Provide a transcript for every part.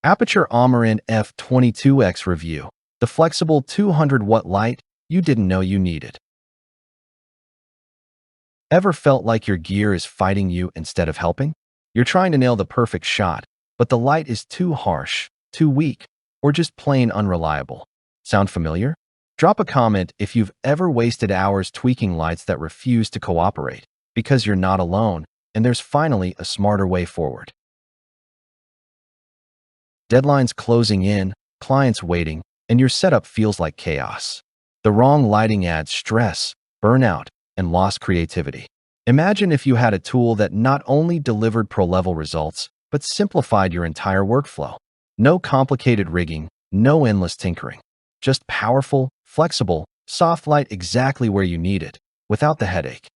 Aputure Amaran F22X review. The flexible 200-watt light you didn't know you needed. Ever felt like your gear is fighting you instead of helping? You're trying to nail the perfect shot, but the light is too harsh, too weak, or just plain unreliable. Sound familiar? Drop a comment if you've ever wasted hours tweaking lights that refuse to cooperate, because you're not alone, and there's finally a smarter way forward. Deadlines closing in, clients waiting, and your setup feels like chaos. The wrong lighting adds stress, burnout, and lost creativity. Imagine if you had a tool that not only delivered pro-level results, but simplified your entire workflow. No complicated rigging, no endless tinkering. Just powerful, flexible, soft light exactly where you need it, without the headache.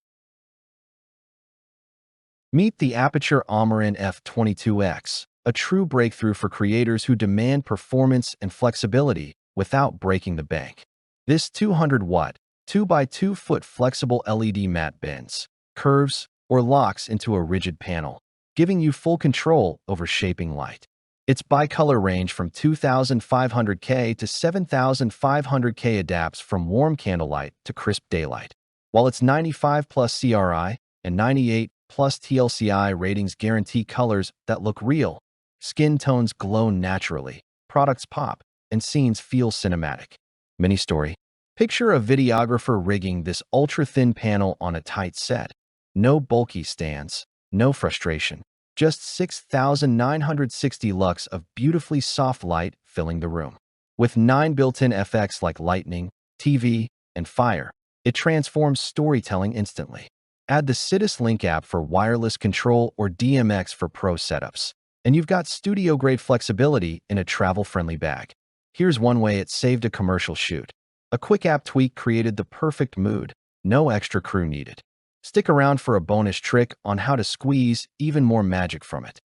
Meet the Aputure Amaran F22X, a true breakthrough for creators who demand performance and flexibility without breaking the bank. This 200-watt, 2x2-foot flexible LED mat bends, curves, or locks into a rigid panel, giving you full control over shaping light. Its bicolor range from 2,500K to 7,500K adapts from warm candlelight to crisp daylight, while its 95+ CRI and 98+ TLCI ratings guarantee colors that look real. Skin tones glow naturally, products pop, and scenes feel cinematic. Mini story. Picture a videographer rigging this ultra-thin panel on a tight set. No bulky stands, no frustration. Just 6,960 lux of beautifully soft light filling the room. With 9 built-in effects like lightning, TV, and fire, it transforms storytelling instantly. Add the Sidus Link app for wireless control or DMX for pro setups, and you've got studio-grade flexibility in a travel-friendly bag. Here's one way it saved a commercial shoot. A quick app tweak created the perfect mood, no extra crew needed. Stick around for a bonus trick on how to squeeze even more magic from it.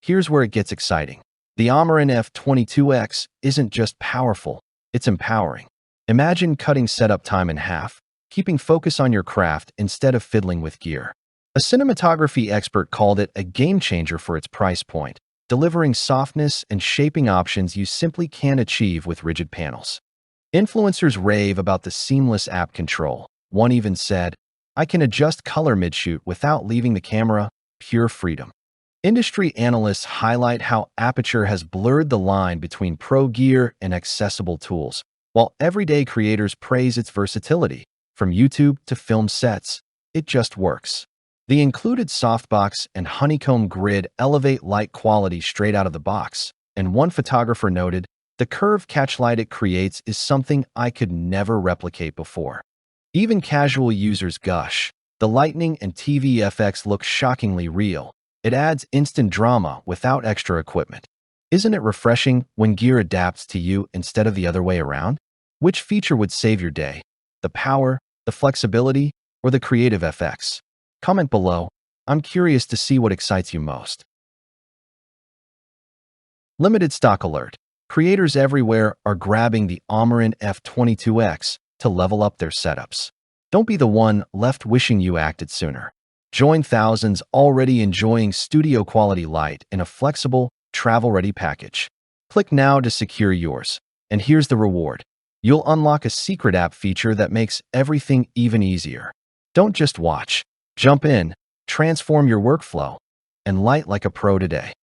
Here's where it gets exciting. The Amaran F22X isn't just powerful, it's empowering. Imagine cutting setup time in half, keeping focus on your craft instead of fiddling with gear. A cinematography expert called it a game changer for its price point, delivering softness and shaping options you simply can't achieve with rigid panels. Influencers rave about the seamless app control. One even said, "I can adjust color mid-shoot without leaving the camera, pure freedom." Industry analysts highlight how Aputure has blurred the line between pro gear and accessible tools, while everyday creators praise its versatility. From YouTube to film sets, it just works. The included Softbox and Honeycomb grid elevate light quality straight out of the box, and one photographer noted, "The curved catchlight it creates is something I could never replicate before." Even casual users gush. The lightning and TV FX look shockingly real. It adds instant drama without extra equipment. Isn't it refreshing when gear adapts to you instead of the other way around? Which feature would save your day? The power, the flexibility, or the creative FX? Comment below. I'm curious to see what excites you most. Limited stock alert. Creators everywhere are grabbing the Amaran F22X to level up their setups. Don't be the one left wishing you acted sooner. Join thousands already enjoying studio-quality light in a flexible, travel-ready package. Click now to secure yours. And here's the reward. You'll unlock a secret app feature that makes everything even easier. Don't just watch. Jump in, transform your workflow, and light like a pro today.